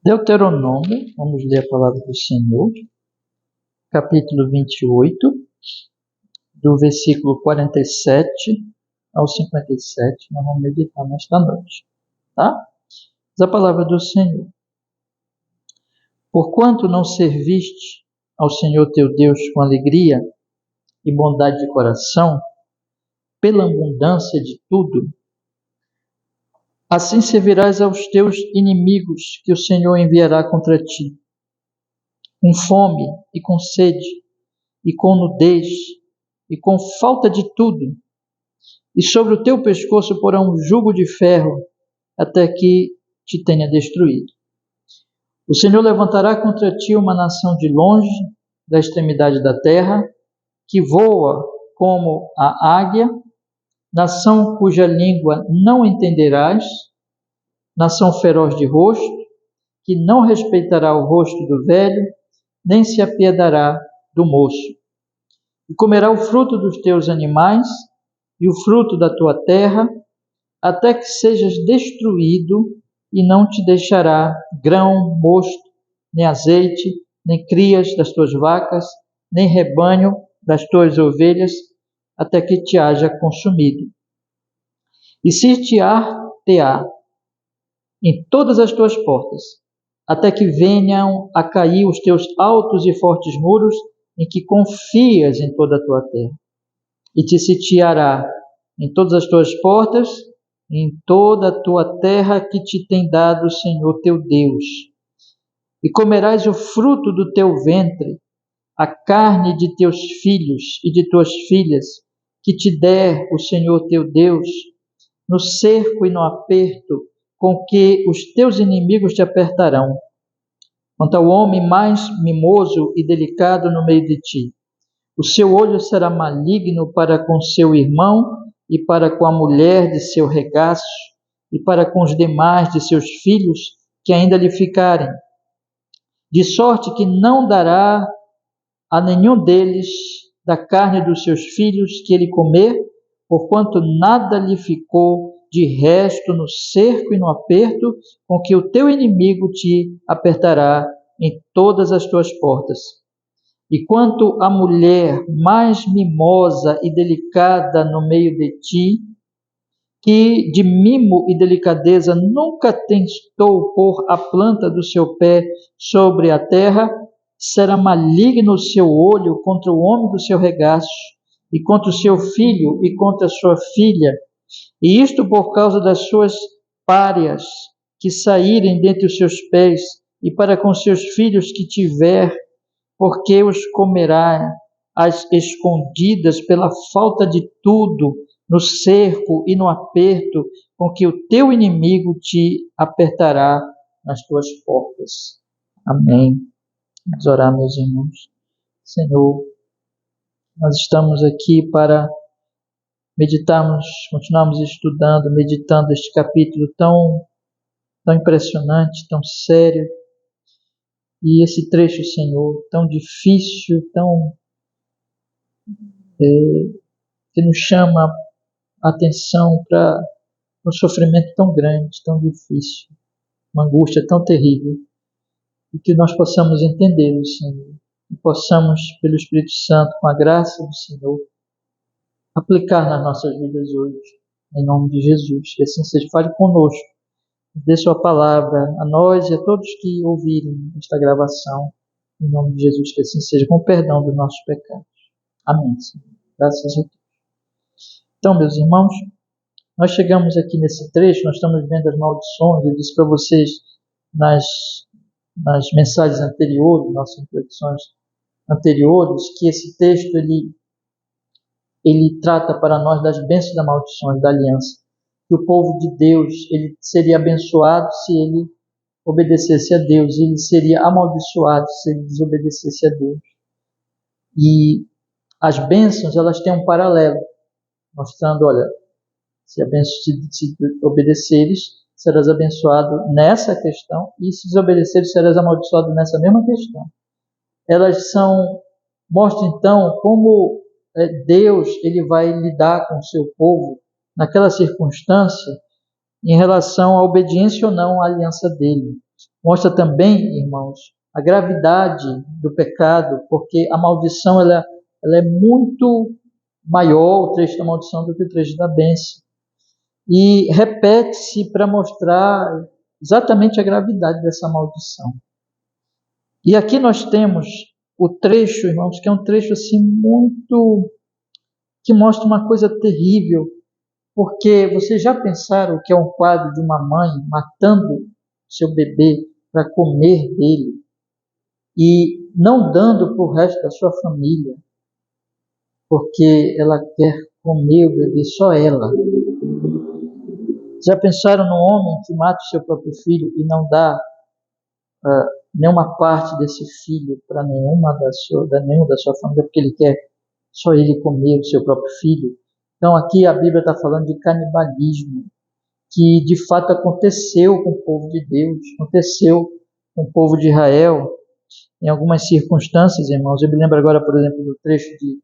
Deuteronômio, vamos ler a palavra do Senhor, capítulo 28, do versículo 47 ao 57, nós vamos meditar nesta noite, tá? Diz a palavra do Senhor: Porquanto não serviste ao Senhor teu Deus com alegria e bondade de coração, pela abundância de tudo, assim servirás aos teus inimigos que o Senhor enviará contra ti, com fome e com sede, e com nudez, e com falta de tudo, e sobre o teu pescoço porão um jugo de ferro, até que te tenha destruído. O Senhor levantará contra ti uma nação de longe, da extremidade da terra, que voa como a águia, nação cuja língua não entenderás, nação feroz de rosto, que não respeitará o rosto do velho, nem se apiedará do moço. E comerá o fruto dos teus animais e o fruto da tua terra, até que sejas destruído, e não te deixará grão, mosto, nem azeite, nem crias das tuas vacas, nem rebanho das tuas ovelhas, até que te haja consumido. E sitiar-te-á em todas as tuas portas, até que venham a cair os teus altos e fortes muros, em que confias em toda a tua terra. E te sitiará em todas as tuas portas, em toda a tua terra que te tem dado o Senhor teu Deus. E comerás o fruto do teu ventre, a carne de teus filhos e de tuas filhas, que te der o Senhor teu Deus, no cerco e no aperto com que os teus inimigos te apertarão. Quanto ao homem mais mimoso e delicado no meio de ti, o seu olho será maligno para com seu irmão e para com a mulher de seu regaço e para com os demais de seus filhos que ainda lhe ficarem, de sorte que não dará a nenhum deles da carne dos seus filhos que ele comer, porquanto nada lhe ficou de resto no cerco e no aperto com que o teu inimigo te apertará em todas as tuas portas. E quanto à mulher mais mimosa e delicada no meio de ti, que de mimo e delicadeza nunca tentou pôr a planta do seu pé sobre a terra, será maligno o seu olho contra o homem do seu regaço, e contra o seu filho e contra a sua filha, e isto por causa das suas párias que saírem dentre os seus pés, e para com seus filhos que tiver, porque os comerá às escondidas pela falta de tudo, no cerco e no aperto com que o teu inimigo te apertará nas tuas portas. Amém. Vamos orar, meus irmãos. Senhor, nós estamos aqui para meditarmos, continuarmos estudando, meditando este capítulo tão impressionante, tão sério, e esse trecho, Senhor, tão difícil, que nos chama a atenção para um sofrimento tão grande, tão difícil, uma angústia tão terrível, e que nós possamos entendê-lo, Senhor, e possamos, pelo Espírito Santo, com a graça do Senhor, aplicar nas nossas vidas hoje, em nome de Jesus. Que assim seja. Fale conosco, dê sua palavra a nós e a todos que ouvirem esta gravação, em nome de Jesus. Que assim seja, com perdão dos nossos pecados. Amém, Senhor. Graças a Deus. Então, meus irmãos, nós chegamos aqui nesse trecho, nós estamos vendo as maldições. Eu disse para vocês nas mensagens anteriores, nossas reflexões anteriores, que esse texto ele trata para nós das bênçãos e das maldições da aliança. Que o povo de Deus ele seria abençoado se ele obedecesse a Deus, e ele seria amaldiçoado se ele desobedecesse a Deus. E as bênçãos, elas têm um paralelo, mostrando, olha, se obedeceres, serás abençoado nessa questão, e se desobedeceres, serás amaldiçoado nessa mesma questão. Elas mostram então como Deus ele vai lidar com o seu povo naquela circunstância em relação à obediência ou não à aliança dele. Mostra também, irmãos, a gravidade do pecado, porque a maldição ela é muito maior, o trecho da maldição, do que o trecho da bênção. E repete-se para mostrar exatamente a gravidade dessa maldição. E aqui nós temos o trecho, irmãos, que é um trecho assim muito, que mostra uma coisa terrível, porque vocês já pensaram que é um quadro de uma mãe matando seu bebê para comer dele e não dando para o resto da sua família, porque ela quer comer o bebê, só ela. Já pensaram no homem que mata o seu próprio filho e não dá nenhuma parte desse filho para nenhuma da sua família, porque ele quer só ele comer o seu próprio filho? Então aqui a Bíblia está falando de canibalismo, que de fato aconteceu com o povo de Deus, aconteceu com o povo de Israel, em algumas circunstâncias, irmãos. Eu me lembro agora, por exemplo, do trecho de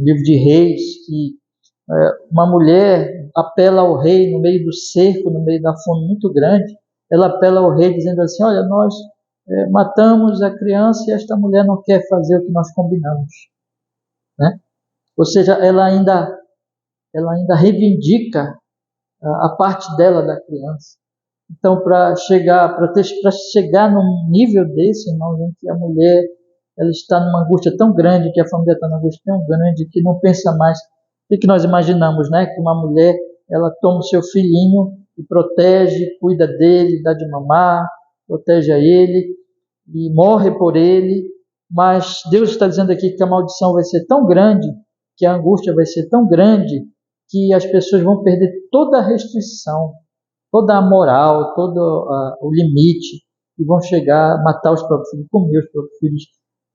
livro de Reis, que uma mulher apela ao rei no meio do cerco, no meio da fome muito grande. Ela apela ao rei dizendo assim: olha, nós matamos a criança e esta mulher não quer fazer o que nós combinamos, né? Ou seja, ela ainda reivindica a parte dela da criança. Então, para chegar num nível desse, irmãos, em que a mulher ela está numa angústia tão grande, que a família está numa angústia tão grande, que não pensa mais. O que nós imaginamos, né? Que uma mulher, ela toma o seu filhinho e protege, cuida dele, dá de mamar, protege a ele e morre por ele. Mas Deus está dizendo aqui que a maldição vai ser tão grande, que a angústia vai ser tão grande, que as pessoas vão perder toda a restrição, toda a moral, todo o limite, e vão chegar a matar os próprios filhos, comer os próprios filhos.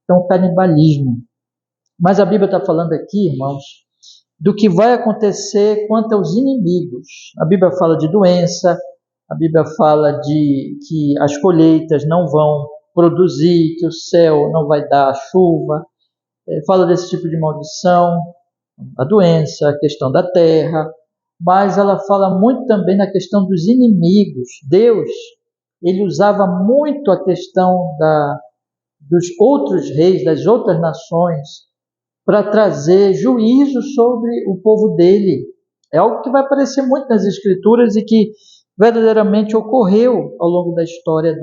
Então, canibalismo. Mas a Bíblia está falando aqui, irmãos, do que vai acontecer quanto aos inimigos. A Bíblia fala de doença, a Bíblia fala de que as colheitas não vão produzir, que o céu não vai dar chuva, fala desse tipo de maldição, a doença, a questão da terra, mas ela fala muito também na questão dos inimigos. Deus, ele usava muito a questão dos outros reis, das outras nações, para trazer juízo sobre o povo dele. É algo que vai aparecer muito nas Escrituras e que verdadeiramente ocorreu ao longo da história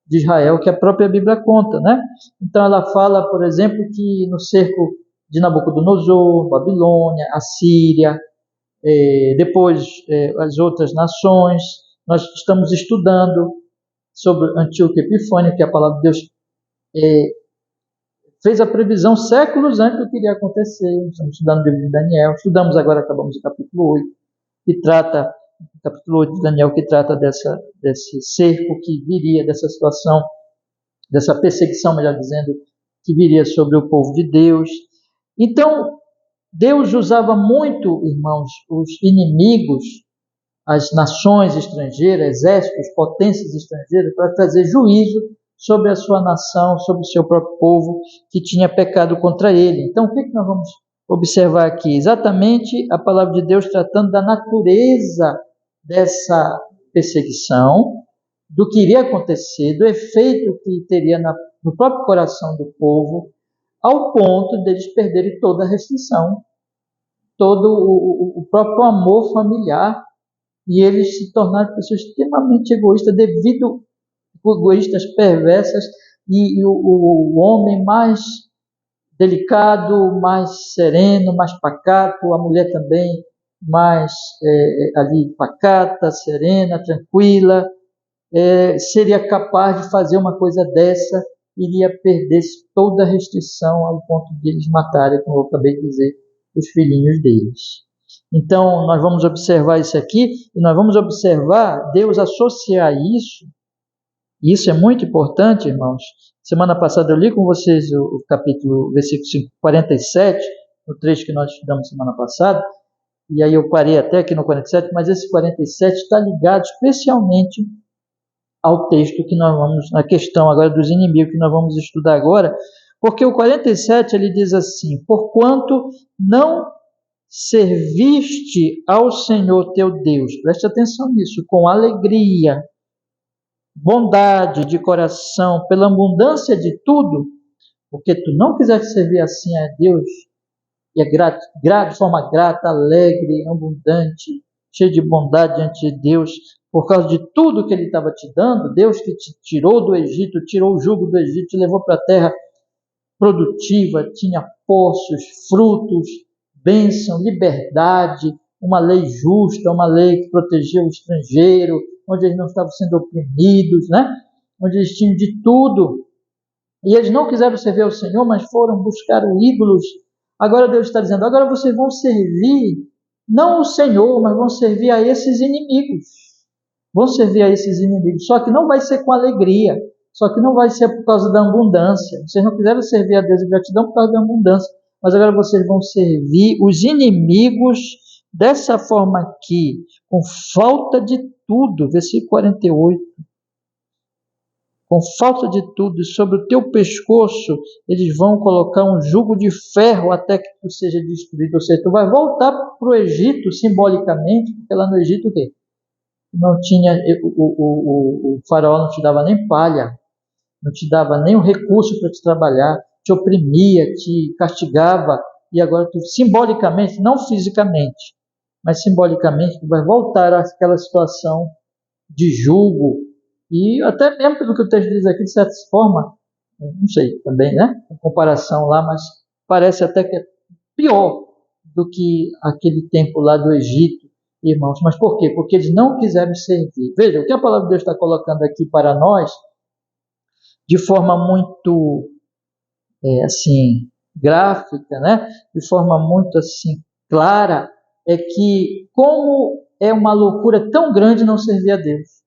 de Israel, que a própria Bíblia conta, né? Então ela fala, por exemplo, que no cerco de Nabucodonosor, Babilônia, Assíria, depois as outras nações, nós estamos estudando sobre Antíoco Epifânio, que a palavra de Deus fez a previsão séculos antes do que iria acontecer. Estamos estudando o livro de Daniel, estudamos agora, acabamos o capítulo 8, que trata, o capítulo 8 de Daniel, que trata desse cerco que viria, dessa situação, dessa perseguição, melhor dizendo, que viria sobre o povo de Deus. Então, Deus usava muito, irmãos, os inimigos, as nações estrangeiras, exércitos, potências estrangeiras, para trazer juízo sobre a sua nação, sobre o seu próprio povo que tinha pecado contra ele. Então, o que nós vamos observar aqui? Exatamente a palavra de Deus tratando da natureza dessa perseguição, do que iria acontecer, do efeito que teria no próprio coração do povo, ao ponto deles perderem toda a restrição, todo o próprio amor familiar, e eles se tornaram pessoas extremamente egoístas, egoístas, perversas, e o homem mais delicado, mais sereno, mais pacato, a mulher também mais ali pacata, serena, tranquila, seria capaz de fazer uma coisa dessa, iria perder toda a restrição ao ponto de eles matarem, como eu acabei de dizer, os filhinhos deles. Então, nós vamos observar isso aqui, e nós vamos observar Deus associar isso. Isso é muito importante, irmãos. Semana passada eu li com vocês o capítulo, versículo 47, no trecho que nós estudamos semana passada, e aí eu parei até aqui no 47, mas esse 47 está ligado especialmente ao texto que nós vamos, na questão agora dos inimigos que nós vamos estudar agora, porque o 47 ele diz assim: porquanto não serviste ao Senhor teu Deus, preste atenção nisso, com alegria, bondade de coração, pela abundância de tudo, porque tu não quiseste servir assim a Deus, e é de forma grata, alegre, abundante, cheio de bondade diante de Deus, por causa de tudo que Ele estava te dando, Deus que te tirou do Egito, tirou o jugo do Egito, te levou para a terra produtiva, tinha poços, frutos, bênção, liberdade, uma lei justa, uma lei que protegia o estrangeiro, onde eles não estavam sendo oprimidos, né? Onde eles tinham de tudo. E eles não quiseram servir ao Senhor, mas foram buscar ídolos. Agora Deus está dizendo, agora vocês vão servir, não o Senhor, mas vão servir a esses inimigos. Vão servir a esses inimigos. Só que não vai ser com alegria. Só que não vai ser por causa da abundância. Vocês não quiseram servir a Deus em gratidão por causa da abundância. Mas agora vocês vão servir os inimigos dessa forma aqui, com falta de tudo. Versículo 48. Com falta de tudo, e sobre o teu pescoço eles vão colocar um jugo de ferro até que tu seja destruído. Ou seja, tu vai voltar para o Egito simbolicamente, porque lá no Egito o quê? Não tinha, o faraó não te dava nem palha, não te dava nem o recurso para te trabalhar, te oprimia, te castigava, e agora tu simbolicamente, não fisicamente, mas simbolicamente, tu vai voltar àquela situação de jugo, e até mesmo pelo que o texto diz aqui, de certa forma, não sei também, né? Em comparação lá, mas parece até que é pior do que aquele tempo lá do Egito, irmãos. Mas por quê? Porque eles não quiseram servir. Veja, o que a palavra de Deus está colocando aqui para nós, de forma muito, assim, gráfica, né? De forma muito, assim, clara, é que como é uma loucura tão grande não servir a Deus.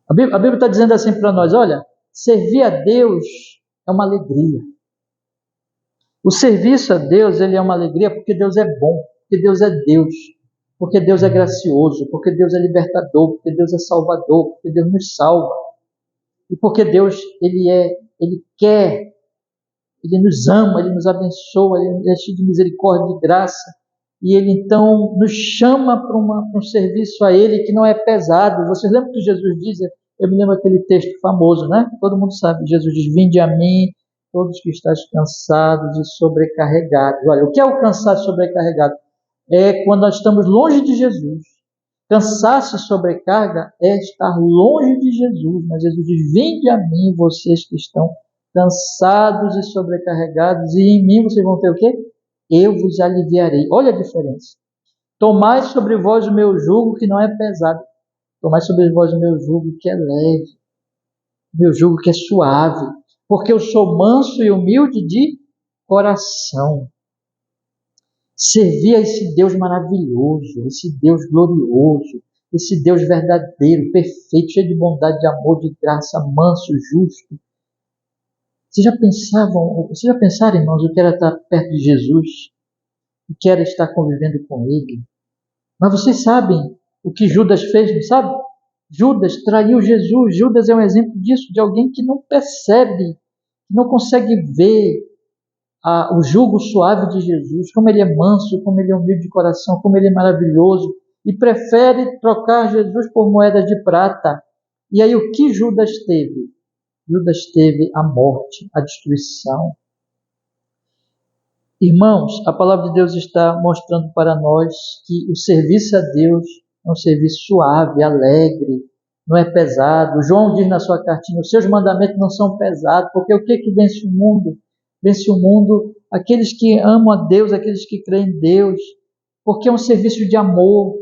A Bíblia está dizendo assim para nós, olha, servir a Deus é uma alegria. O serviço a Deus, ele é uma alegria porque Deus é bom, porque Deus é Deus, porque Deus é gracioso, porque Deus é libertador, porque Deus é salvador, porque Deus nos salva. E porque Deus, Ele quer, Ele nos ama, Ele nos abençoa, Ele é cheio de misericórdia, de graça. E Ele então nos chama para um serviço a Ele que não é pesado. Vocês lembram que Jesus diz, eu me lembro aquele texto famoso, né? Todo mundo sabe, Jesus diz, vinde a mim, todos que estáis cansados e sobrecarregados. Olha, o que é o cansado e sobrecarregado? É quando nós estamos longe de Jesus. Cansaço e sobrecarga é estar longe de Jesus. Mas Jesus diz, vinde a mim, vocês que estão cansados e sobrecarregados, e em mim vocês vão ter o quê? Eu vos aliviarei. Olha a diferença. Tomai sobre vós o meu jugo, que não é pesado. Tomai sobre vós o meu jugo, que é leve. O meu jugo, que é suave. Porque eu sou manso e humilde de coração. Servir a esse Deus maravilhoso, esse Deus glorioso, esse Deus verdadeiro, perfeito, cheio de bondade, de amor, de graça, manso, justo. Vocês já pensaram, irmãos, o que era estar perto de Jesus? O que era estar convivendo com Ele? Mas vocês sabem o que Judas fez, não sabe? Judas traiu Jesus. Judas é um exemplo disso, de alguém que não percebe, que não consegue ver o jugo suave de Jesus, como Ele é manso, como Ele é humilde de coração, como Ele é maravilhoso, e prefere trocar Jesus por moedas de prata. E aí o que Judas teve? Judas teve a morte, a destruição. Irmãos, a palavra de Deus está mostrando para nós que o serviço a Deus é um serviço suave, alegre, não é pesado. João diz na sua cartinha, os seus mandamentos não são pesados, porque o que vence o mundo? Vence o mundo aqueles que amam a Deus, aqueles que creem em Deus, porque é um serviço de amor.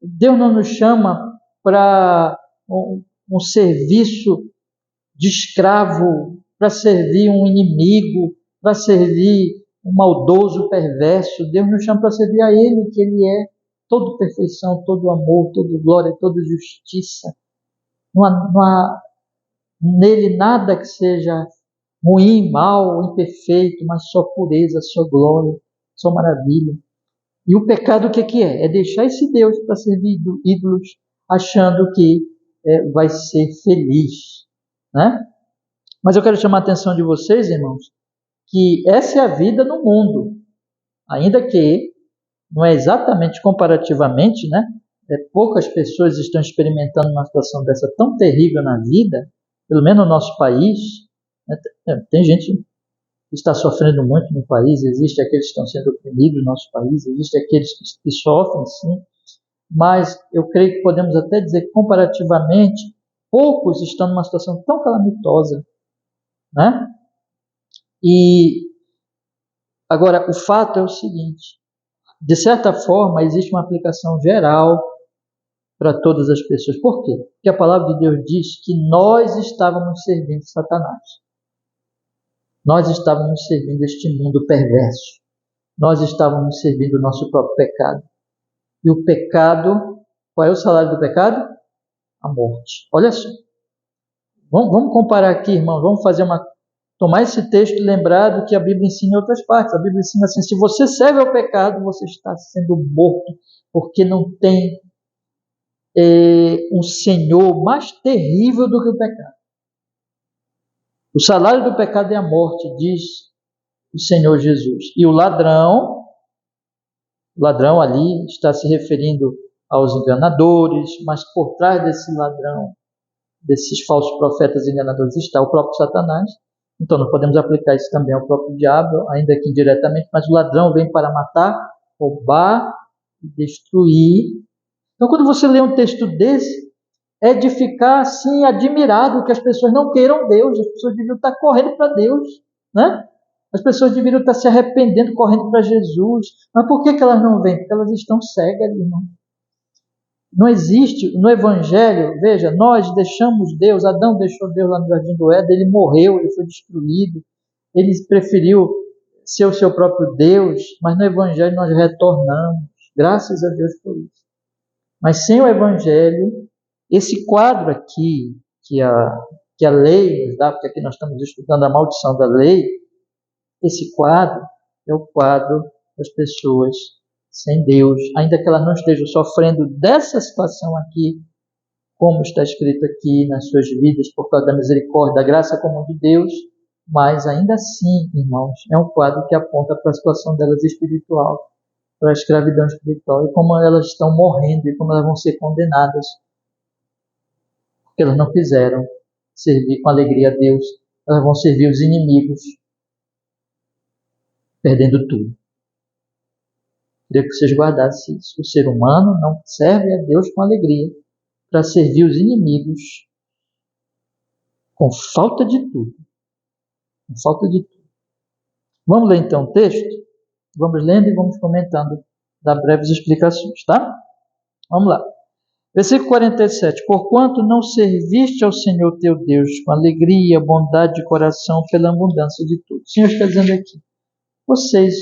Deus não nos chama para um serviço de escravo, para servir um inimigo, para servir um maldoso, perverso. Deus nos chama para servir a Ele, que Ele é toda perfeição, todo amor, toda glória, toda justiça. Não há nele nada que seja ruim, mal, imperfeito, mas só pureza, só glória, só maravilha. E o pecado o que é? É deixar esse Deus para servir ídolos, achando que vai ser feliz, né? Mas eu quero chamar a atenção de vocês, irmãos, que essa é a vida no mundo, ainda que não é exatamente comparativamente, né? poucas pessoas estão experimentando uma situação dessa tão terrível na vida, pelo menos no nosso país. Tem gente que está sofrendo muito no país, existe aqueles que estão sendo oprimidos no nosso país, existe aqueles que sofrem, sim, mas eu creio que podemos até dizer que, comparativamente, poucos estão numa situação tão calamitosa, né? E agora, o fato é o seguinte: de certa forma, existe uma aplicação geral para todas as pessoas. Por quê? Porque a palavra de Deus diz que nós estávamos servindo Satanás. Nós estávamos servindo este mundo perverso. Nós estávamos servindo o nosso próprio pecado. E o pecado, qual é o salário do pecado? A morte. Olha só. Vamos comparar aqui, irmãos. Vamos tomar esse texto e lembrar do que a Bíblia ensina em outras partes. A Bíblia ensina assim: se você serve ao pecado, você está sendo morto, porque não tem um Senhor mais terrível do que o pecado. O salário do pecado é a morte, diz o Senhor Jesus. E o ladrão ali está se referindo aos enganadores, mas por trás desse ladrão, desses falsos profetas enganadores, está o próprio Satanás. Então não podemos aplicar isso também ao próprio diabo, ainda que indiretamente, mas o ladrão vem para matar, roubar e destruir. Então quando você lê um texto desse, é de ficar assim admirado que as pessoas não queiram Deus, as pessoas deviam estar correndo para Deus, né? As pessoas deveriam estar se arrependendo, correndo para Jesus. Mas por que elas não vêm? Porque elas estão cegas, irmão. Não existe no Evangelho, veja, nós deixamos Deus, Adão deixou Deus lá no Jardim do Éden, ele morreu, ele foi destruído, ele preferiu ser o seu próprio Deus, mas no Evangelho nós retornamos, graças a Deus por isso. Mas sem o Evangelho, esse quadro aqui, que a lei nos dá, porque aqui nós estamos estudando a maldição da lei, esse quadro é o quadro das pessoas sem Deus, ainda que elas não estejam sofrendo dessa situação aqui, como está escrito aqui nas suas vidas, por causa da misericórdia, da graça comum de Deus, mas ainda assim, irmãos, é um quadro que aponta para a situação delas espiritual, para a escravidão espiritual, e como elas estão morrendo, e como elas vão ser condenadas, porque elas não quiseram servir com alegria a Deus, elas vão servir os inimigos, perdendo tudo. Queria que vocês guardassem isso. O ser humano não serve a Deus com alegria para servir os inimigos com falta de tudo. Com falta de tudo. Vamos ler então o texto? Vamos lendo e vamos comentando, dar breves explicações, tá? Vamos lá. Versículo 47. Porquanto não serviste ao Senhor teu Deus com alegria, bondade de coração, pela abundância de tudo. O Senhor está dizendo aqui: vocês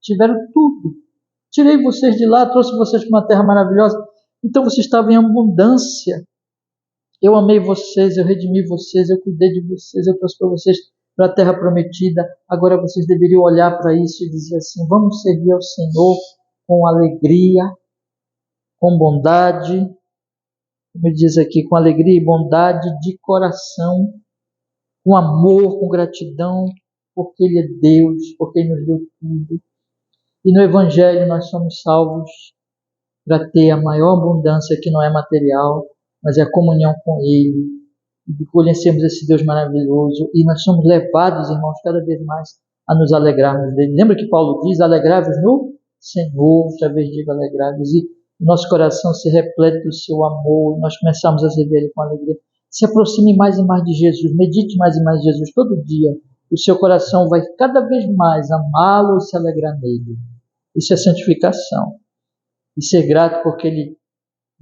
tiveram tudo. Tirei vocês de lá, trouxe vocês para uma terra maravilhosa. Então vocês estavam em abundância. Eu amei vocês, eu redimi vocês, eu cuidei de vocês, eu trouxe para vocês para a terra prometida. Agora vocês deveriam olhar para isso e dizer assim: vamos servir ao Senhor com alegria, com bondade, como diz aqui, com alegria e bondade de coração, com amor, com gratidão, porque Ele é Deus, porque Ele nos deu tudo. E no Evangelho nós somos salvos para ter a maior abundância, que não é material, mas é a comunhão com Ele. E conhecemos esse Deus maravilhoso. E nós somos levados, irmãos, cada vez mais a nos alegrarmos dele. Lembra que Paulo diz: alegrai-vos no Senhor, outra vez digo alegrai-vos. E nosso coração se replete do seu amor. Nós começamos a servir Ele com alegria. Se aproxime mais e mais de Jesus. Medite mais e mais de Jesus todo dia. O seu coração vai cada vez mais amá-lo e se alegrar nele. Isso é santificação. E ser grato porque Ele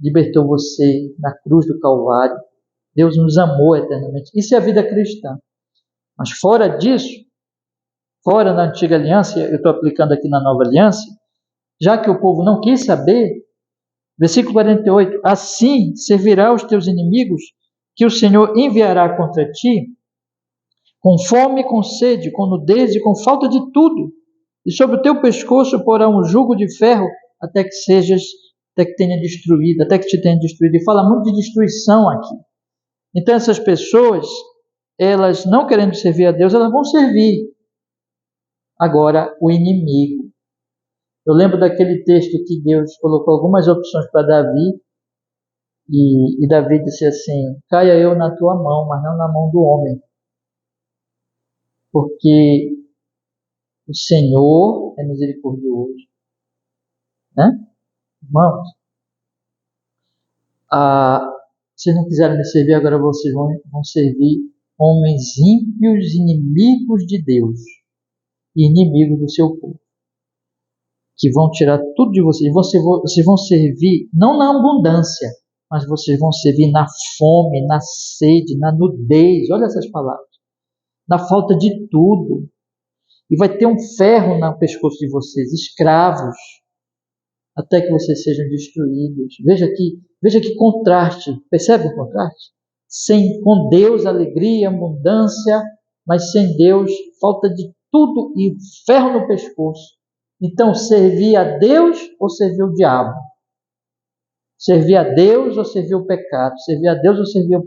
libertou você na cruz do Calvário. Deus nos amou eternamente. Isso é a vida cristã. Mas fora disso, fora na antiga aliança, eu estou aplicando aqui na nova aliança, já que o povo não quis saber, versículo 48, assim servirá aos teus inimigos, que o Senhor enviará contra ti, com fome, com sede, com nudez e com falta de tudo. E sobre o teu pescoço porá um jugo de ferro, até que tenha destruído, até que te tenha destruído. E fala muito de destruição aqui. Então essas pessoas, elas não querendo servir a Deus, elas vão servir agora o inimigo. Eu lembro daquele texto que Deus colocou algumas opções para Davi, E Davi disse assim: caia eu na tua mão, mas não na mão do homem, porque o Senhor é misericordioso, né? Irmãos, vocês não quiseram me servir, agora vocês vão servir homens ímpios, inimigos de Deus e inimigos do seu povo, que vão tirar tudo de vocês. Vocês vão servir não na abundância, mas vocês vão servir na fome, na sede, na nudez. Olha essas palavras. Na falta de tudo. E vai ter um ferro no pescoço de vocês, escravos, até que vocês sejam destruídos. Veja que contraste. Percebe o contraste? Com Deus, alegria, abundância, mas sem Deus, falta de tudo e ferro no pescoço. Então, servir a Deus ou servir o diabo? Servir a Deus ou servir o pecado? Servir a Deus ou servir a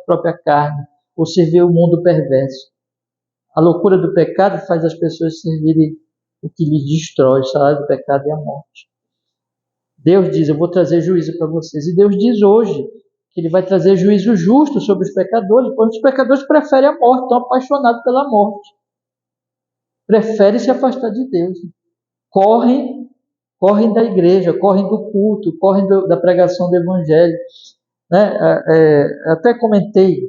própria carne? Ou servir o mundo perverso? A loucura do pecado faz as pessoas servirem o que lhes destrói. O salário do pecado é a morte. Deus diz: eu vou trazer juízo para vocês. E Deus diz hoje que Ele vai trazer juízo justo sobre os pecadores, pois os pecadores preferem a morte, estão apaixonados pela morte. Preferem se afastar de Deus. Correm da igreja, correm do culto, correm da pregação do Evangelho. Né? Até comentei,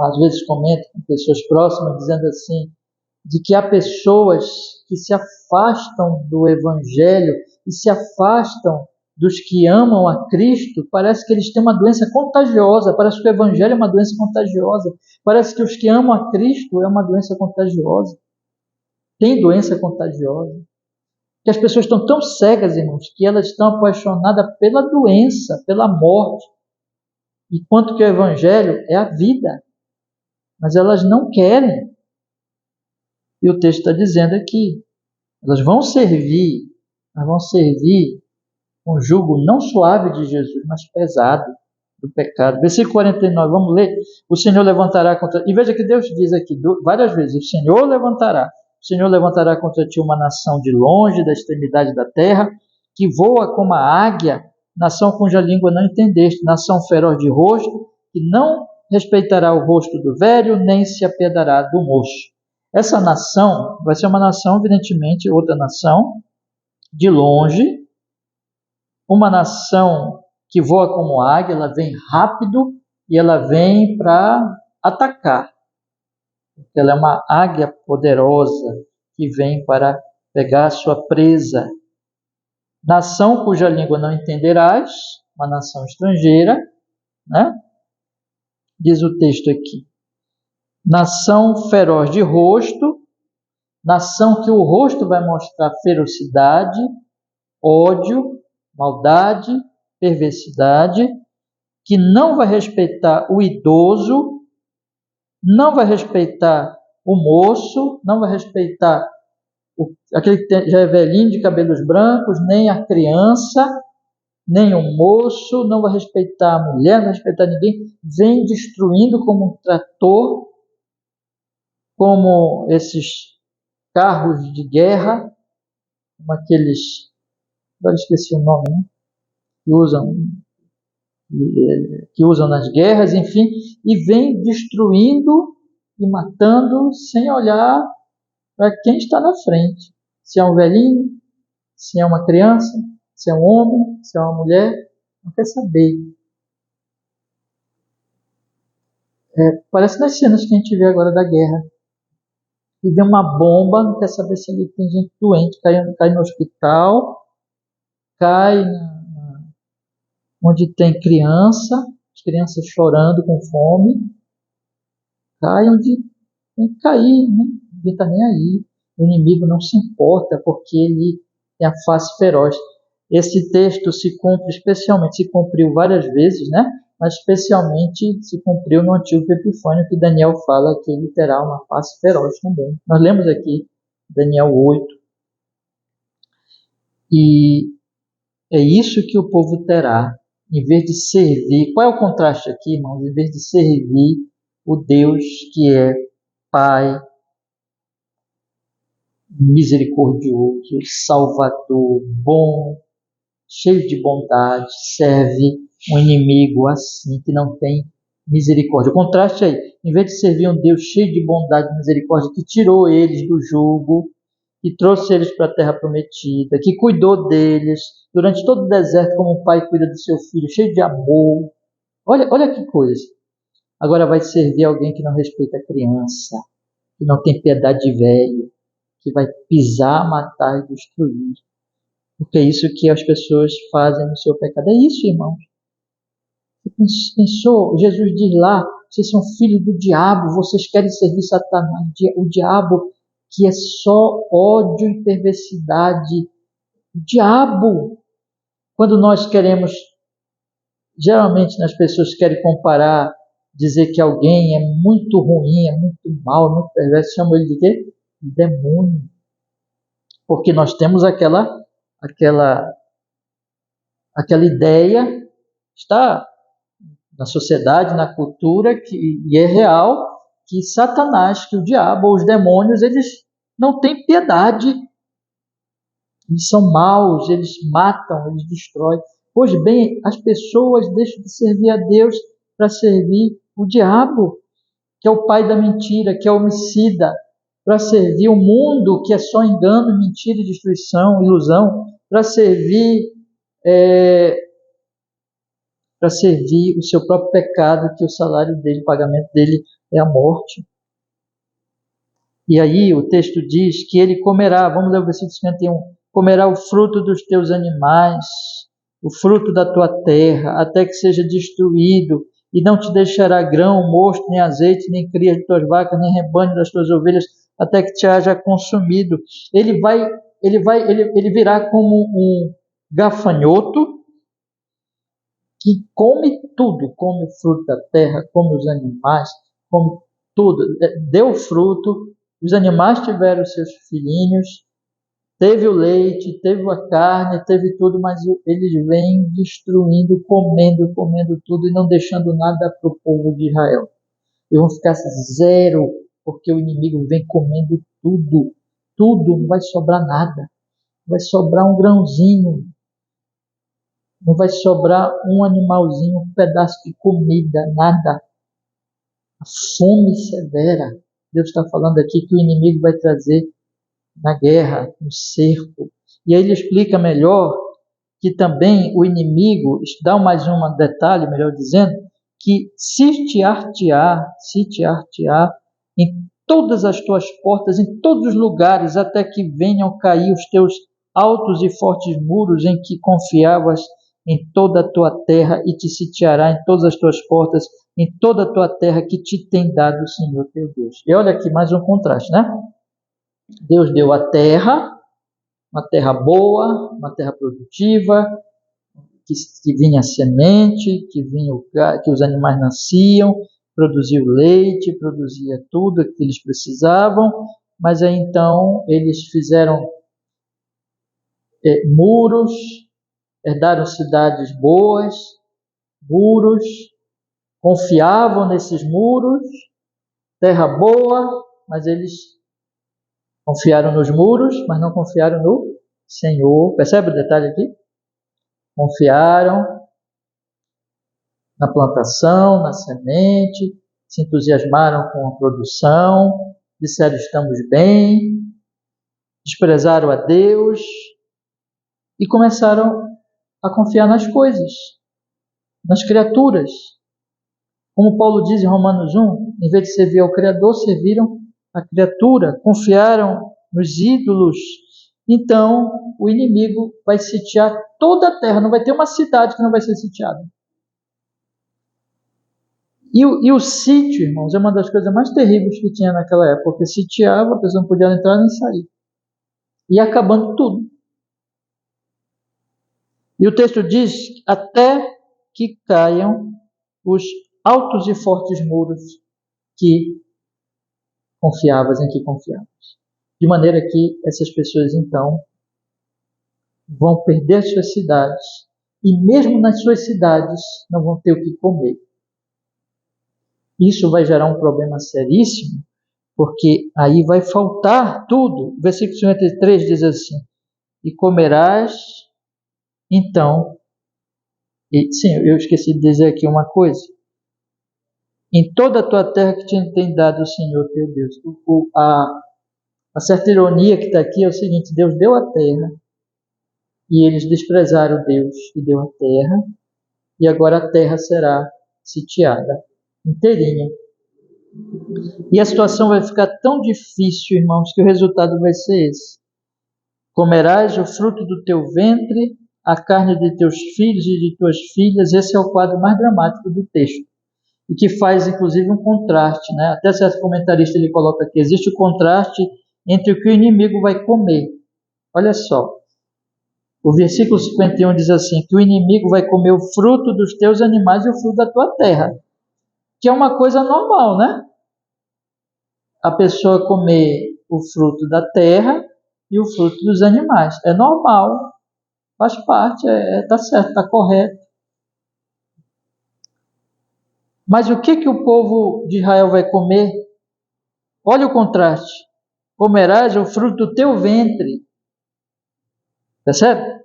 às vezes comento com pessoas próximas, dizendo assim, de que há pessoas que se afastam do Evangelho e se afastam dos que amam a Cristo. Parece que eles têm uma doença contagiosa, parece que o Evangelho é uma doença contagiosa, parece que os que amam a Cristo é uma doença contagiosa. Tem doença contagiosa. Que as pessoas estão tão cegas, irmãos, que elas estão apaixonadas pela doença, pela morte, enquanto que o Evangelho é a vida, mas elas não querem. E o texto está dizendo aqui, elas vão servir um jugo não suave de Jesus, mas pesado do pecado. Versículo 49, vamos ler. O Senhor levantará contra... E veja que Deus diz aqui várias vezes, o Senhor levantará contra ti uma nação de longe, da extremidade da terra, que voa como a águia, nação cuja língua não entendeste, nação feroz de rosto, que não respeitará o rosto do velho, nem se apiedará do moço. Essa nação vai ser uma nação, evidentemente, outra nação, de longe, uma nação que voa como águia, ela vem rápido e ela vem para atacar. Ela é uma águia poderosa que vem para pegar a sua presa. Nação cuja língua não entenderás, uma nação estrangeira, né? Diz o texto aqui. Nação feroz de rosto, nação que o rosto vai mostrar ferocidade, ódio, maldade, perversidade, que não vai respeitar o idoso, não vai respeitar o moço, não vai respeitar aquele que já é velhinho de cabelos brancos, nem a criança, nem o moço, não vai respeitar a mulher, não vai respeitar ninguém, vem destruindo como um trator, como esses carros de guerra, como aqueles, agora esqueci o nome, né? que usam nas guerras, enfim, e vem destruindo e matando sem olhar para quem está na frente. Se é um velhinho, se é uma criança, se é um homem, se é uma mulher, não quer saber. Parece nas cenas que a gente vê agora da guerra. E vê uma bomba, não quer saber se ali tem gente doente, cai no hospital, cai onde tem criança, as crianças chorando com fome, cai onde tem que cair, né? Ninguém está nem aí. O inimigo não se importa porque ele tem a face feroz. Esse texto se cumpriu várias vezes, né? Mas especialmente se cumpriu no Antíoco Epifânio, que Daniel fala que ele terá uma face feroz também. Nós lemos aqui Daniel 8. E é isso que o povo terá, em vez de servir. Qual é o contraste aqui, irmãos? Em vez de servir o Deus que é Pai, misericordioso, Salvador, bom, cheio de bondade, serve um inimigo assim, que não tem misericórdia. O contraste aí, em vez de servir um Deus cheio de bondade e misericórdia, que tirou eles do jugo, que trouxe eles para a terra prometida, que cuidou deles durante todo o deserto, como um pai cuida do seu filho, cheio de amor. Olha que coisa. Agora vai servir alguém que não respeita a criança, que não tem piedade de velho, que vai pisar, matar e destruir. Porque é isso que as pessoas fazem no seu pecado. É isso, irmãos. Você pensou? Jesus diz lá, vocês são filhos do diabo, vocês querem servir Satanás. O diabo, que é só ódio e perversidade. O diabo. Quando nós queremos, geralmente as pessoas querem comparar, dizer que alguém é muito ruim, é muito mau, muito perverso, chamam ele de quê? Demônio. Porque nós temos aquela ideia, está na sociedade, na cultura, e é real, que Satanás, que o diabo ou os demônios, eles não têm piedade. Eles são maus, eles matam, eles destroem. Pois bem, as pessoas deixam de servir a Deus para servir o diabo, que é o pai da mentira, que é homicida, para servir o mundo, que é só engano, mentira, destruição, ilusão, para servir o seu próprio pecado, que o salário dele, o pagamento dele é a morte. E aí o texto diz que ele comerá, vamos ler o versículo 51, comerá o fruto dos teus animais, o fruto da tua terra, até que seja destruído, e não te deixará grão, mosto, nem azeite, nem cria de tuas vacas, nem rebanho das tuas ovelhas, até que te haja consumido. Ele virá como um gafanhoto, que come tudo, come o fruto da terra, come os animais, come tudo. Deu fruto, os animais tiveram seus filhinhos, teve o leite, teve a carne, teve tudo, mas eles vêm destruindo, comendo tudo e não deixando nada para o povo de Israel. E vão ficar zero, porque o inimigo vem comendo tudo, não vai sobrar nada. Vai sobrar um grãozinho, não vai sobrar um animalzinho, um pedaço de comida, nada. A fome severa. Deus está falando aqui que o inimigo vai trazer na guerra, no cerco. E aí ele explica melhor que também o inimigo, dá mais um detalhe, melhor dizendo, que se te artear em todas as tuas portas, em todos os lugares, até que venham cair os teus altos e fortes muros em que confiavas, em toda a tua terra, e te sitiará em todas as tuas portas, em toda a tua terra que te tem dado o Senhor teu Deus. E olha aqui mais um contraste, né? Deus deu a terra, uma terra boa, uma terra produtiva, que vinha semente, que os animais nasciam, produzia o leite, produzia tudo que eles precisavam, mas aí então eles fizeram muros, herdaram cidades boas, muros, confiavam nesses muros, terra boa, mas eles confiaram nos muros, mas não confiaram no Senhor. Percebe o detalhe aqui? Confiaram na plantação, na semente, se entusiasmaram com a produção, disseram estamos bem, desprezaram a Deus e começaram a confiar nas coisas, nas criaturas. Como Paulo diz em Romanos 1, em vez de servir ao Criador, serviram a criatura, confiaram nos ídolos. Então, o inimigo vai sitiar toda a terra, não vai ter uma cidade que não vai ser sitiada. E o sítio, irmãos, é uma das coisas mais terríveis que tinha naquela época, porque sitiava, a pessoa não podia entrar nem sair. E acabando tudo. E o texto diz, até que caiam os altos e fortes muros em que confiavas. De maneira que essas pessoas, então, vão perder suas cidades, e mesmo nas suas cidades não vão ter o que comer. Isso vai gerar um problema seríssimo, porque aí vai faltar tudo. O versículo 53 diz assim, e comerás Então, sim, eu esqueci de dizer aqui uma coisa. Em toda a tua terra que te tem dado o Senhor teu Deus. A certa ironia que está aqui é o seguinte: Deus deu a terra, e eles desprezaram Deus que deu a terra, e agora a terra será sitiada inteirinha. E a situação vai ficar tão difícil, irmãos, que o resultado vai ser esse: comerás o fruto do teu ventre, a carne de teus filhos e de tuas filhas. Esse é o quadro mais dramático do texto, e que faz inclusive um contraste, né? Até certo comentarista ele coloca aqui: existe o contraste entre o que o inimigo vai comer. Olha só, o versículo 51 diz assim: que o inimigo vai comer o fruto dos teus animais e o fruto da tua terra, que é uma coisa normal, né? A pessoa comer o fruto da terra e o fruto dos animais. É normal, faz parte, tá certo, está correto. Mas o que o povo de Israel vai comer? Olha o contraste. Comerás o fruto do teu ventre. Percebe?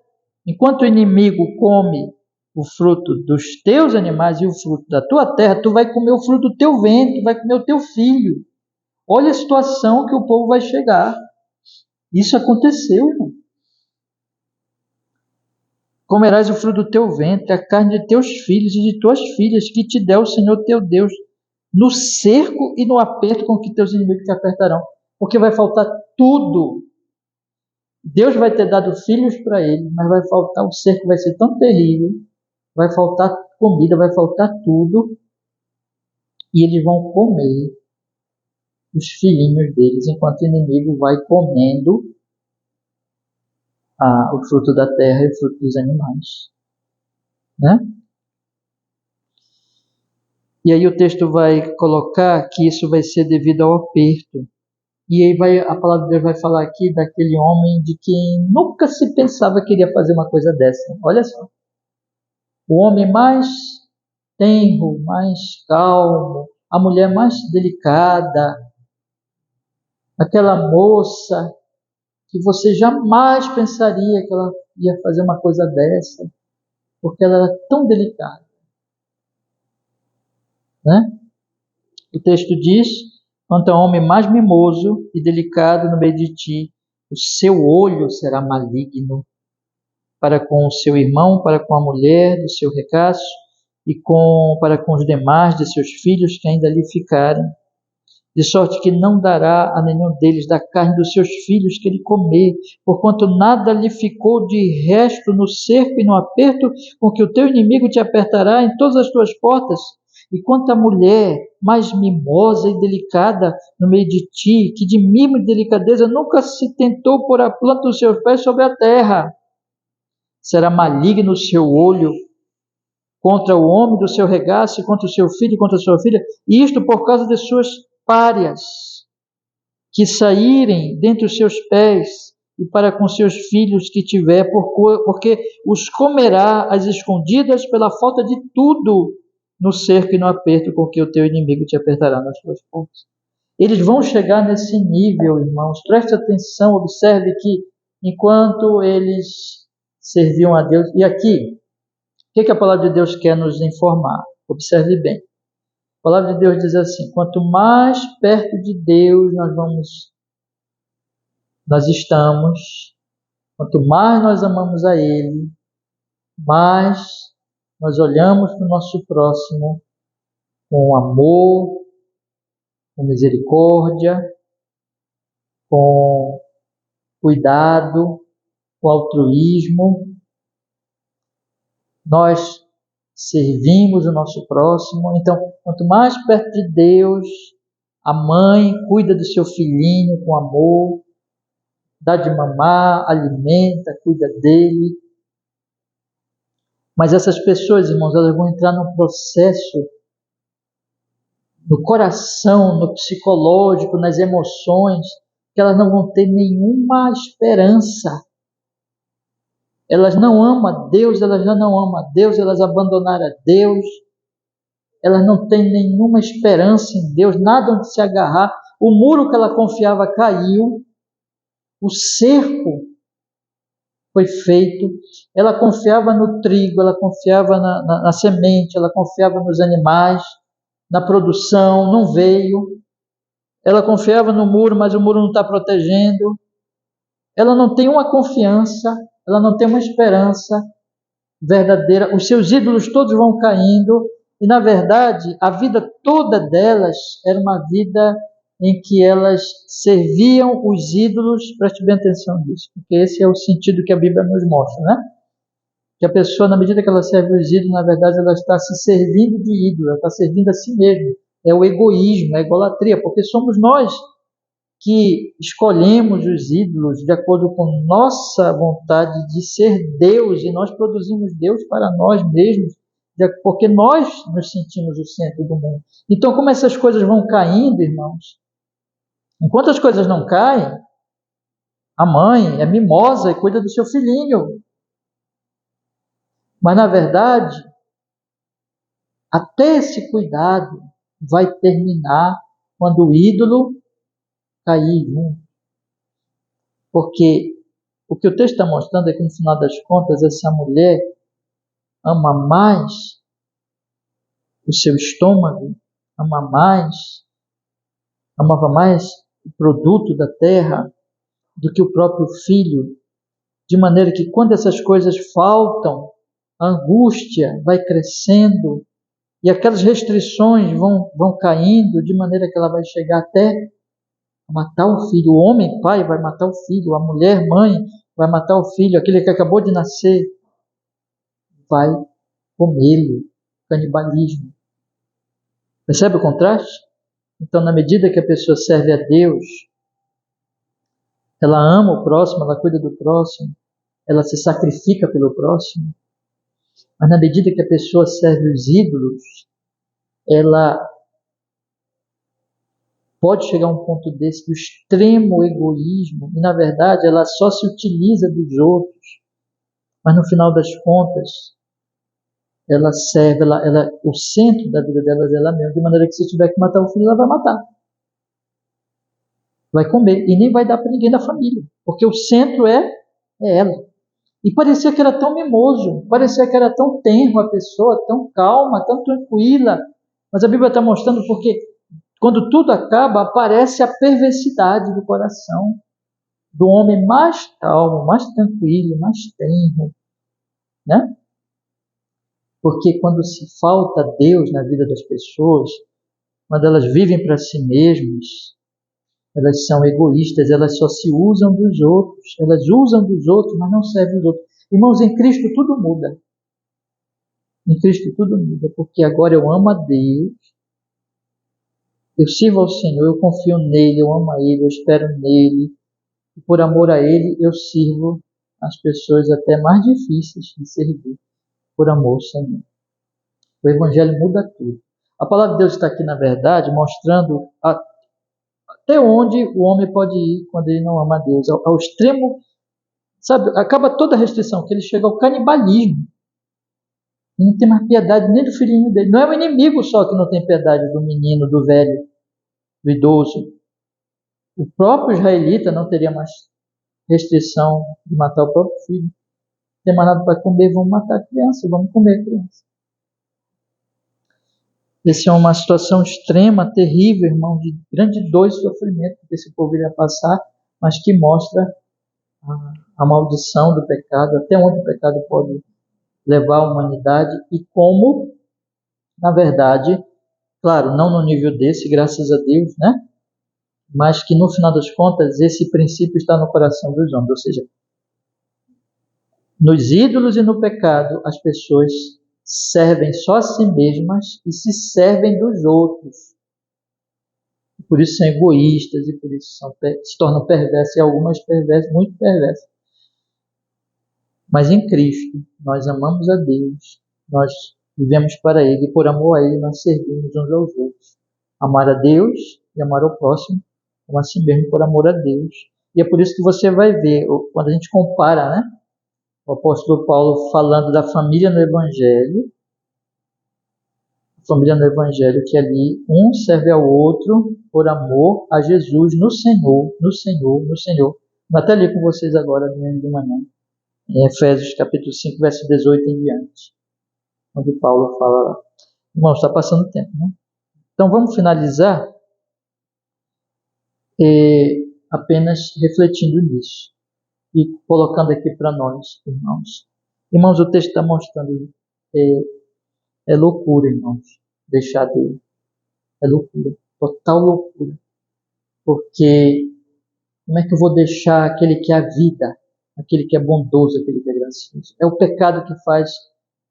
Enquanto o inimigo come o fruto dos teus animais e o fruto da tua terra, tu vai comer o fruto do teu ventre, vai comer o teu filho. Olha a situação que o povo vai chegar. Isso aconteceu, irmão. Comerás o fruto do teu ventre, a carne de teus filhos e de tuas filhas, que te der o Senhor teu Deus, no cerco e no aperto com que teus inimigos te apertarão. Porque vai faltar tudo. Deus vai ter dado filhos para ele, mas vai faltar, o cerco vai ser tão terrível, vai faltar comida, vai faltar tudo, e eles vão comer os filhinhos deles, enquanto o inimigo vai comendo o fruto da terra e o fruto dos animais. Né? E aí o texto vai colocar que isso vai ser devido ao aperto. E aí a palavra de Deus vai falar aqui daquele homem de quem nunca se pensava que iria fazer uma coisa dessa. Olha só. O homem mais tenro, mais calmo, a mulher mais delicada, aquela moça que você jamais pensaria que ela ia fazer uma coisa dessa, porque ela era tão delicada. Né? O texto diz: quanto ao homem mais mimoso e delicado no meio de ti, o seu olho será maligno para com o seu irmão, para com a mulher do seu regaço e para com os demais de seus filhos que ainda lhe ficarem, de sorte que não dará a nenhum deles da carne dos seus filhos que ele comer, porquanto nada lhe ficou de resto no cerco e no aperto com que o teu inimigo te apertará em todas as tuas portas. E quanto à mulher mais mimosa e delicada no meio de ti, que de mimo e delicadeza nunca se tentou pôr a planta dos seus pés sobre a terra, será maligno o seu olho contra o homem do seu regaço, contra o seu filho e contra a sua filha, e isto por causa de suas párias, que saírem dentre os seus pés, e para com seus filhos que tiver, porque os comerá às escondidas pela falta de tudo, no cerco e no aperto com que o teu inimigo te apertará nas suas portas. Eles vão chegar nesse nível, irmãos. Preste atenção, observe que enquanto eles serviam a Deus, e aqui, o que a palavra de Deus quer nos informar? Observe bem. A palavra de Deus diz assim: quanto mais perto de Deus nós estamos, quanto mais nós amamos a Ele, mais nós olhamos para o nosso próximo com amor, com misericórdia, com cuidado, com altruísmo. Nós servimos o nosso próximo. Então, quanto mais perto de Deus, a mãe cuida do seu filhinho com amor, dá de mamar, alimenta, cuida dele. Mas essas pessoas, irmãos, elas vão entrar num processo no coração, no psicológico, nas emoções, que elas não vão ter nenhuma esperança. Elas não amam a Deus, elas já não amam a Deus, elas abandonaram a Deus, elas não têm nenhuma esperança em Deus, nada onde se agarrar. O muro que ela confiava caiu, o cerco foi feito. Ela confiava no trigo, ela confiava na semente, ela confiava nos animais, na produção, não veio. Ela confiava no muro, mas o muro não está protegendo. Ela não tem uma confiança, ela não tem uma esperança verdadeira. Os seus ídolos todos vão caindo. E, na verdade, a vida toda delas era uma vida em que elas serviam os ídolos. Preste bem atenção nisso, porque esse é o sentido que a Bíblia nos mostra, né? Que a pessoa, na medida que ela serve os ídolos, na verdade, ela está se servindo de ídolo, ela está servindo a si mesma. É o egoísmo, é a idolatria, porque somos nós que escolhemos os ídolos de acordo com nossa vontade de ser Deus, e nós produzimos Deus para nós mesmos, porque nós nos sentimos o centro do mundo. Então, como essas coisas vão caindo, irmãos, enquanto as coisas não caem, a mãe é mimosa e cuida do seu filhinho. Mas, na verdade, até esse cuidado vai terminar quando o ídolo cair junto. Porque o que o texto está mostrando é que, no final das contas, essa mulher ama mais o seu estômago, amava mais o produto da terra do que o próprio filho, de maneira que, quando essas coisas faltam, a angústia vai crescendo e aquelas restrições vão caindo, de maneira que ela vai chegar até matar o filho. O homem, pai, vai matar o filho. A mulher, mãe, vai matar o filho. Aquele que acabou de nascer vai comê-lo. Canibalismo. Percebe o contraste? Então, na medida que a pessoa serve a Deus, ela ama o próximo, ela cuida do próximo, ela se sacrifica pelo próximo. Mas na medida que a pessoa serve os ídolos, ela pode chegar a um ponto desse, do extremo egoísmo, e na verdade ela só se utiliza dos outros, mas no final das contas, ela serve, o centro da vida dela é ela mesma, de maneira que se tiver que matar o filho, ela vai matar. Vai comer, e nem vai dar para ninguém da família, porque o centro é ela. E parecia que era tão mimoso, parecia que era tão tenro a pessoa, tão calma, tão tranquila, mas a Bíblia está mostrando porque quando tudo acaba, aparece a perversidade do coração do homem mais calmo, mais tranquilo, mais tenro, né? Porque quando se falta Deus na vida das pessoas, quando elas vivem para si mesmas, elas são egoístas, elas só se usam dos outros, elas usam dos outros, mas não servem os outros. Irmãos, em Cristo tudo muda. Em Cristo tudo muda, porque agora eu amo a Deus, eu sirvo ao Senhor, eu confio nele, eu amo a Ele, eu espero nele. E por amor a Ele, eu sirvo as pessoas até mais difíceis de servir. Por amor ao Senhor. O Evangelho muda tudo. A palavra de Deus está aqui, na verdade, mostrando até onde o homem pode ir quando ele não ama a Deus. Ao extremo, sabe, acaba toda a restrição, que ele chega ao canibalismo. E não tem mais piedade nem do filhinho dele. Não é o inimigo só que não tem piedade do menino, do velho, do idoso. O próprio israelita não teria mais restrição de matar o próprio filho. Não tem mais nada para comer, vamos matar a criança, vamos comer a criança. Essa é uma situação extrema, terrível, irmão, de grande dor e sofrimento que esse povo iria passar, mas que mostra a maldição do pecado, até onde o pecado pode levar a humanidade e como, na verdade, claro, não no nível desse, graças a Deus, né? Mas que no final das contas esse princípio está no coração dos homens, ou seja, nos ídolos e no pecado as pessoas servem só a si mesmas e se servem dos outros. Por isso são egoístas e por isso se tornam perversas, e algumas perversas, muito perversas. Mas em Cristo nós amamos a Deus, nós vivemos para Ele e por amor a Ele nós servimos uns aos outros. Amar a Deus e amar ao próximo como a si mesmo por amor a Deus. E é por isso que você vai ver, quando a gente compara, né? O apóstolo Paulo falando da família no Evangelho, que ali um serve ao outro por amor a Jesus no Senhor. Vou até ler com vocês agora de manhã. em Efésios capítulo 5, verso 18 em diante, onde Paulo fala lá. Irmãos, está passando tempo, né? Então vamos finalizar apenas refletindo nisso e colocando aqui para nós, irmãos. Irmãos, o texto está mostrando é loucura, irmãos, deixar Deus. É loucura, total loucura. Porque como é que eu vou deixar aquele que é a vida, aquele que é bondoso, aquele que é gracioso? É o pecado que faz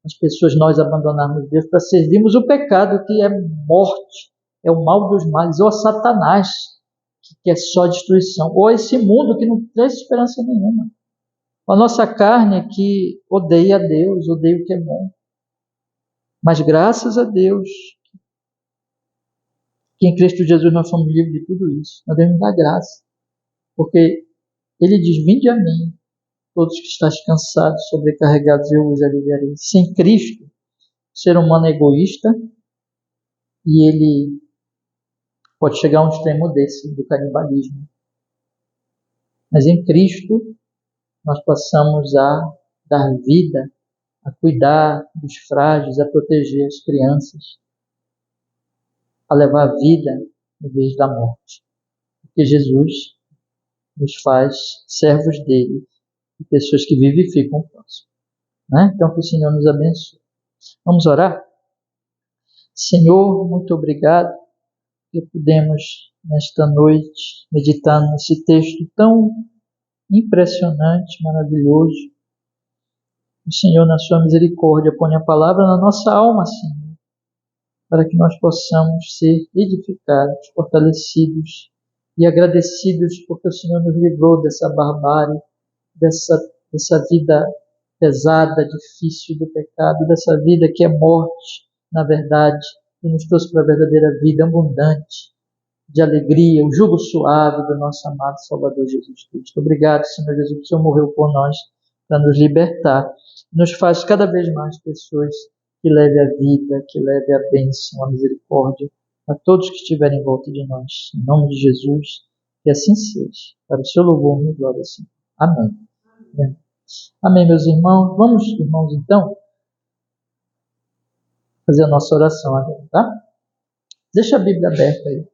as pessoas nós abandonarmos Deus para servirmos o pecado que é morte, é o mal dos males, ou a Satanás, que é só destruição, ou esse mundo que não traz esperança nenhuma. A nossa carne que odeia a Deus, odeia o que é bom. Mas graças a Deus, que em Cristo Jesus nós somos livres de tudo isso. Nós devemos dar graça. Porque Ele diz, vinde a mim, todos que estáis cansados, sobrecarregados, eu os aliviarei. Sem Cristo, o ser humano é egoísta e ele pode chegar a um extremo desse, do canibalismo. Mas em Cristo, nós passamos a dar vida, a cuidar dos frágeis, a proteger as crianças, a levar a vida em vez da morte. Porque Jesus nos faz servos dele e pessoas que vivificam o próximo. Né? Então, que o Senhor nos abençoe. Vamos orar? Senhor, muito obrigado que pudemos, nesta noite, meditar nesse texto tão impressionante, maravilhoso. O Senhor, na sua misericórdia, põe a palavra na nossa alma, Senhor, para que nós possamos ser edificados, fortalecidos e agradecidos porque o Senhor nos livrou dessa barbárie, dessa vida pesada, difícil do pecado, dessa vida que é morte, na verdade, e nos trouxe para a verdadeira vida abundante, de alegria, o jugo suave do nosso amado Salvador Jesus Cristo. Obrigado, Senhor Jesus, que o Senhor morreu por nós para nos libertar. Nos faz cada vez mais pessoas que levem a vida, que levem a bênção, a misericórdia a todos que estiverem em volta de nós. Em nome de Jesus, que assim seja. Para o seu louvor e glória, Senhor. Amém. Amém. Amém, meus irmãos. Vamos, irmãos, então, fazer a nossa oração agora, tá? Deixa a Bíblia aberta aí.